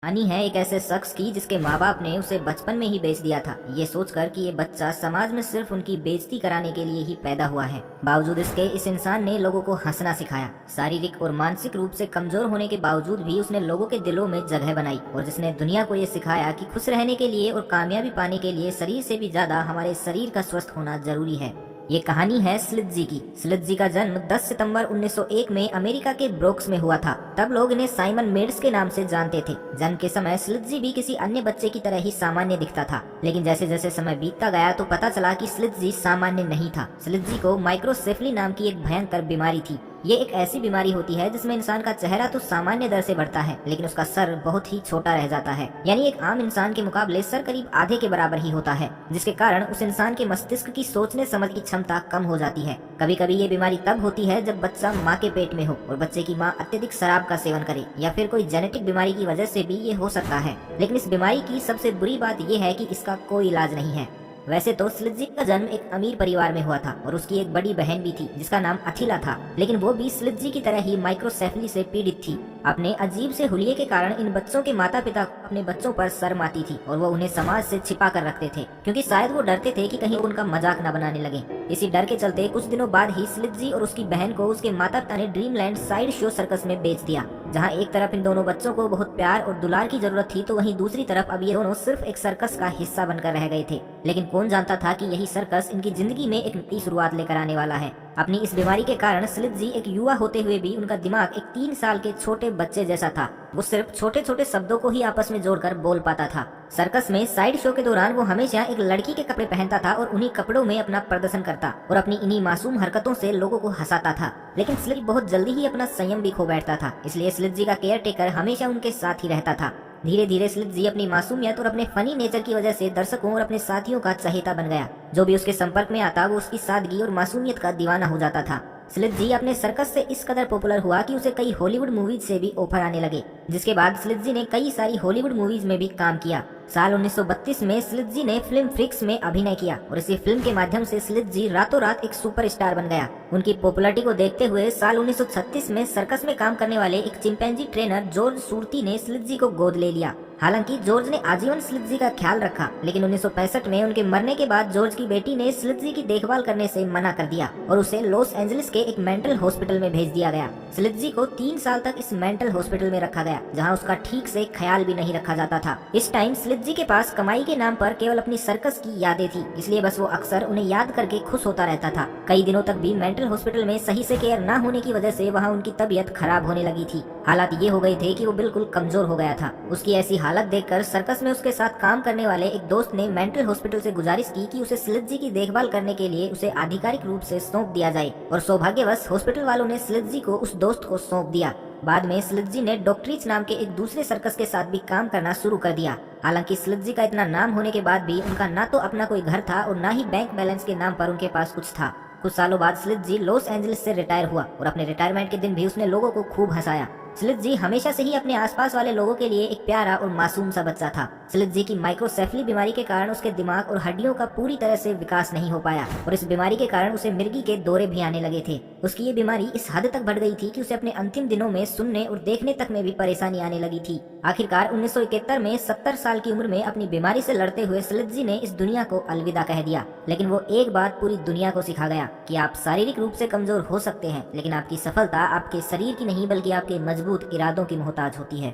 कहानी है एक ऐसे शख्स की जिसके माँ बाप ने उसे बचपन में ही बेच दिया था, ये सोचकर कि ये बच्चा समाज में सिर्फ उनकी बेइज्जती कराने के लिए ही पैदा हुआ है। बावजूद इसके इस इंसान ने लोगों को हंसना सिखाया। शारीरिक और मानसिक रूप से कमजोर होने के बावजूद भी उसने लोगों के दिलों में जगह बनाई और जिसने दुनिया को ये सिखाया कि खुश रहने के लिए और कामयाबी पाने के लिए शरीर से भी ज्यादा हमारे शरीर का स्वस्थ होना जरूरी है। ये कहानी है स्लित्ज़ी की। स्लित्ज़ी का जन्म 10 सितंबर 1901 में अमेरिका के ब्रोक्स में हुआ था। तब लोग इन्हें साइमन मेड्स के नाम से जानते थे। जन्म के समय स्लित्ज़ी भी किसी अन्य बच्चे की तरह ही सामान्य दिखता था, लेकिन जैसे जैसे समय बीतता गया तो पता चला कि स्लित्ज़ी सामान्य नहीं था। स्लित्ज़ी को माइक्रोसेफली नाम की एक भयंकर बीमारी थी। ये एक ऐसी बीमारी होती है जिसमें इंसान का चेहरा तो सामान्य दर से बढ़ता है, लेकिन उसका सर बहुत ही छोटा रह जाता है। यानी एक आम इंसान के मुकाबले सर करीब आधे के बराबर ही होता है, जिसके कारण उस इंसान के मस्तिष्क की सोचने समझ की क्षमता कम हो जाती है। कभी कभी ये बीमारी तब होती है जब बच्चा माँ के पेट में हो और बच्चे की माँ अत्यधिक शराब का सेवन करे, या फिर कोई जेनेटिक बीमारी की वजह से भी ये हो सकता है। लेकिन इस बीमारी की सबसे बुरी बात ये है कि इसका कोई इलाज नहीं है। वैसे तो स्लित्ज़ी का जन्म एक अमीर परिवार में हुआ था और उसकी एक बड़ी बहन भी थी जिसका नाम अथिला था, लेकिन वो भी स्लित्ज़ी की तरह ही माइक्रोसेफली से पीड़ित थी। अपने अजीब से हुलिये के कारण इन बच्चों के माता पिता अपने बच्चों पर शर्म आती थी और वो उन्हें समाज से छिपा कर रखते थे, क्योंकि शायद वो डरते थे कि कहीं उनका मजाक न बनाने लगे। इसी डर के चलते कुछ दिनों बाद ही स्लित्ज़ी और उसकी बहन को उसके माता पिता ने ड्रीमलैंड साइड शो सर्कस में बेच दिया, जहाँ एक तरफ इन दोनों बच्चों को बहुत प्यार और दुलार की जरूरत थी, तो वहीं दूसरी तरफ अब ये दोनों सिर्फ एक सर्कस का हिस्सा बनकर रह गए थे। लेकिन कौन जानता था कि यही सर्कस इनकी जिंदगी में एक नई शुरुआत लेकर आने वाला है। अपनी इस बीमारी के कारण स्लित्ज़ी एक युवा होते हुए भी उनका दिमाग एक 3 साल के छोटे बच्चे जैसा था। वो सिर्फ छोटे छोटे शब्दों को ही आपस में जोड़कर बोल पाता था। सर्कस में साइड शो के दौरान वो हमेशा एक लड़की के कपड़े पहनता था और उन्हीं कपड़ों में अपना प्रदर्शन करता और अपनी इन्हीं मासूम हरकतों से लोगों को हंसाता था। लेकिन स्लित्ज़ी बहुत जल्दी ही अपना संयम भी खो बैठता था, इसलिए स्लित्ज़ी का केयर टेकर हमेशा उनके साथ ही रहता था। धीरे धीरे स्लित्ज़ी अपनी मासूमियत और अपने फनी नेचर की वजह से दर्शकों और अपने साथियों का चहेता बन गया। जो भी उसके संपर्क में आता वो उसकी सादगी और मासूमियत का दीवाना हो जाता था। स्लित्ज़ी अपने सर्कस से इस कदर पॉपुलर हुआ कि उसे कई हॉलीवुड मूवीज से भी ऑफर आने लगे, जिसके बाद स्लित्ज़ी ने कई सारी हॉलीवुड मूवीज में भी काम किया। साल 1932 में स्लित्ज़ी ने फिल्म फ्रिक्स में अभिनय किया और इसी फिल्म के माध्यम से स्लित्ज़ी रातों रात एक सुपरस्टार बन गया। उनकी पॉपुलैरिटी को देखते हुए साल 1936 में सर्कस में काम करने वाले एक चिंपैंजी ट्रेनर जॉर्ज सूरती ने स्लित्ज़ी को गोद ले लिया। हालांकि जॉर्ज ने आजीवन स्लित्ज़ी का ख्याल रखा, लेकिन 1965 में उनके मरने के बाद जॉर्ज की बेटी ने स्लित्ज़ी की देखभाल करने से मना कर दिया और उसे लॉस एंजलिस के एक मेंटल हॉस्पिटल में भेज दिया गया। स्लित्ज़ी को 3 साल तक इस मेंटल हॉस्पिटल में रखा गया, जहां उसका ठीक से ख्याल भी नहीं रखा जाता था। इस टाइम स्लित्ज़ी के पास कमाई के नाम पर केवल अपनी सर्कस की यादें थी, इसलिए बस वो अक्सर उन्हें याद करके खुश होता रहता था। कई दिनों तक भी मेंटल हॉस्पिटल में सही से केयर न होने की वजह से वहाँ उनकी तबीयत खराब होने लगी थी। हालात ये हो गए थे कि वो बिल्कुल कमजोर हो गया था। उसकी ऐसी हालत देखकर सर्कस में उसके साथ काम करने वाले एक दोस्त ने मेंटल हॉस्पिटल से गुजारिश की कि उसे स्लित्ज़ी की देखभाल करने के लिए उसे आधिकारिक रूप से सौंप दिया जाए, और सौभाग्यवश हॉस्पिटल वालों ने स्लित्ज़ी को उस दोस्त को सौंप दिया। बाद में स्लित्ज़ी ने डॉक्ट्रिच नाम के एक दूसरे सर्कस के साथ भी काम करना शुरू कर दिया। हालांकि स्लित्ज़ी का इतना नाम होने के बाद भी उनका ना तो अपना कोई घर था और ना ही बैंक बैलेंस के नाम पर उनके पास कुछ था। कुछ सालों बाद स्लित्ज़ी लॉस एंजलिस से रिटायर हुआ और अपने रिटायरमेंट के दिन भी उसने लोगों को खूब हंसाया। स्लित्ज़ी हमेशा से ही अपने आसपास वाले लोगों के लिए एक प्यारा और मासूम सा बच्चा था। स्लित्ज़ी की माइक्रोसेफली बीमारी के कारण उसके दिमाग और हड्डियों का पूरी तरह से विकास नहीं हो पाया और इस बीमारी के कारण उसे मिर्गी के दौरे भी आने लगे थे। उसकी ये बीमारी इस हद तक बढ़ गई थी कि उसे अपने अंतिम दिनों में सुनने और देखने तक में भी परेशानी आने लगी थी। आखिरकार 1971 में 70 साल की उम्र में अपनी बीमारी से लड़ते हुए स्लित्ज़ी ने इस दुनिया को अलविदा कह दिया। लेकिन वो एक बात पूरी दुनिया को सिखा गया कि आप शारीरिक रूप से कमजोर हो सकते हैं, लेकिन आपकी सफलता आपके शरीर की नहीं बल्कि आपके मजबूत इरादों की मोहताज होती है।